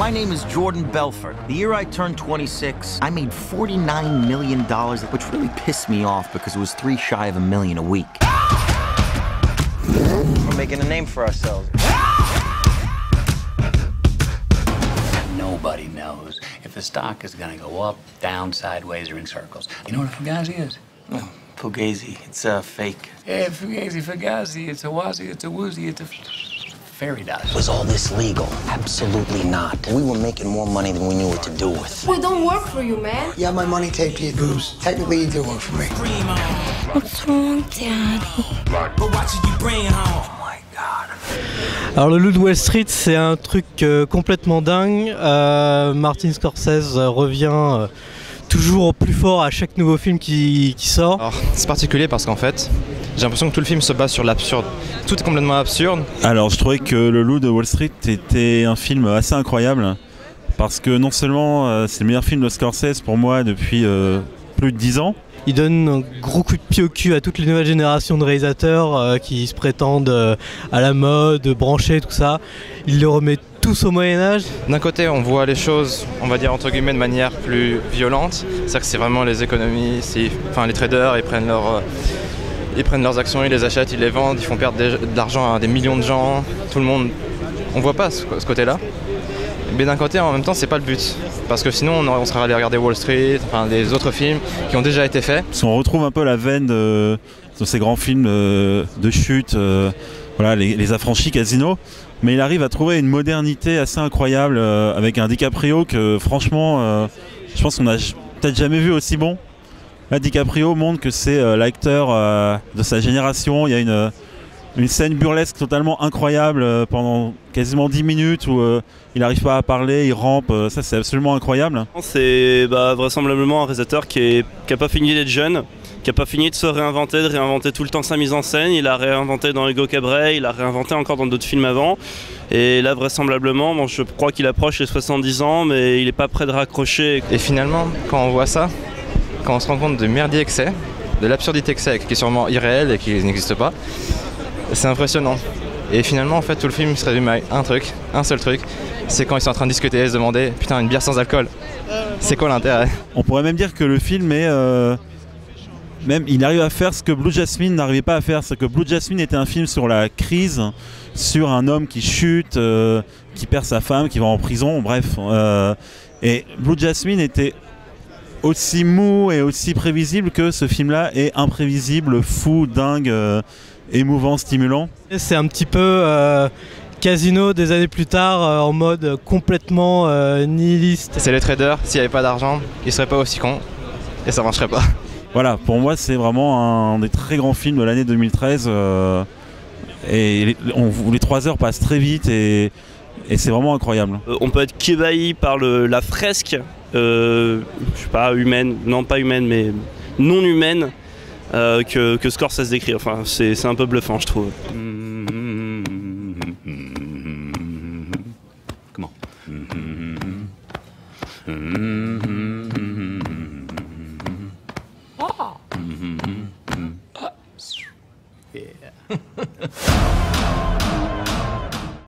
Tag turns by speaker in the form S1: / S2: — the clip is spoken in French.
S1: My name is Jordan Belfort. The year I turned 26, I made $49 million, which really pissed me off because it was 3 shy of $1 million a week.
S2: We're making a name for ourselves.
S3: Nobody knows if the stock is going to go up, down, sideways, or in circles. You know what a Fugazi is?
S1: Oh, Fugazi, it's fake.
S3: Yeah, Fugazi, it's a wazi, it's a woozy, it's a fairy dust.
S2: Was all this legal? Absolutely not. We were making more money than we knew what to do with.
S4: We don't work for you, man.
S5: You have my money taped to your boobs. Technically, you do work for me.
S4: What's wrong, Daddy?
S6: Alors le Loup de Wall Street, c'est un truc complètement dingue. Martin Scorsese revient toujours au plus fort à chaque nouveau film qui sort.
S7: Alors, c'est particulier parce qu'en fait, j'ai l'impression que tout le film se base sur l'absurde. Tout est complètement absurde.
S8: Alors je trouvais que Le Loup de Wall Street était un film assez incroyable parce que non seulement c'est le meilleur film de Scorsese pour moi depuis plus de 10 ans.
S6: Il donne un gros coup de pied au cul à toutes les nouvelles générations de réalisateurs qui se prétendent à la mode, branchés, tout ça. Il les remet tous au Moyen-Âge.
S7: D'un côté, on voit les choses, on va dire entre guillemets, de manière plus violente. C'est-à-dire que c'est vraiment les économies, les traders, ils prennent leurs actions, ils les achètent, ils les vendent, ils font perdre de l'argent à des millions de gens. Tout le monde, on voit pas ce côté-là. Mais d'un côté, en même temps, c'est pas le but. Parce que sinon, on serait allé regarder Wall Street, enfin des autres films qui ont déjà été faits.
S8: Parce qu'on retrouve un peu la veine de ces grands films de chute, voilà, les affranchis Casino. Mais il arrive à trouver une modernité assez incroyable avec un DiCaprio que franchement, je pense qu'on n'a peut-être jamais vu aussi bon. Là, DiCaprio montre que c'est l'acteur de sa génération. Il y a une scène burlesque totalement incroyable pendant quasiment 10 minutes où il n'arrive pas à parler, il rampe, ça c'est absolument incroyable.
S9: C'est vraisemblablement un réalisateur qui n'a pas fini d'être jeune, qui n'a pas fini de se réinventer, de réinventer tout le temps sa mise en scène. Il a réinventé dans Hugo Cabret, il a réinventé encore dans d'autres films avant. Et là vraisemblablement, je crois qu'il approche les 70 ans, mais il n'est pas prêt de raccrocher.
S7: Et finalement, quand on voit ça, quand on se rend compte du merdier que c'est, de l'absurdité que c'est, qui est sûrement irréel et qui n'existe pas, c'est impressionnant. Et finalement, en fait, tout le film se résume à un seul truc, c'est quand ils sont en train de discuter et se demander « Putain, une bière sans alcool, c'est quoi l'intérêt ?»
S8: On pourrait même dire que le film est... même il arrive à faire ce que Blue Jasmine n'arrivait pas à faire. C'est que Blue Jasmine était un film sur la crise, sur un homme qui chute, qui perd sa femme, qui va en prison, bref. Et Blue Jasmine était aussi mou et aussi prévisible que ce film-là est imprévisible, fou, dingue, émouvant, stimulant.
S6: C'est un petit peu Casino des années plus tard en mode complètement nihiliste.
S7: C'est les traders, s'il n'y avait pas d'argent, ils seraient pas aussi cons et ça marcherait pas.
S8: Voilà, pour moi c'est vraiment un des très grands films de l'année 2013 et les 3 heures passent très vite et c'est vraiment incroyable.
S9: On peut être qu'ébahi par la fresque, je sais pas, humaine, non pas humaine mais non humaine que Scorsese décrit. Enfin, c'est un peu bluffant, je trouve.
S3: Comment?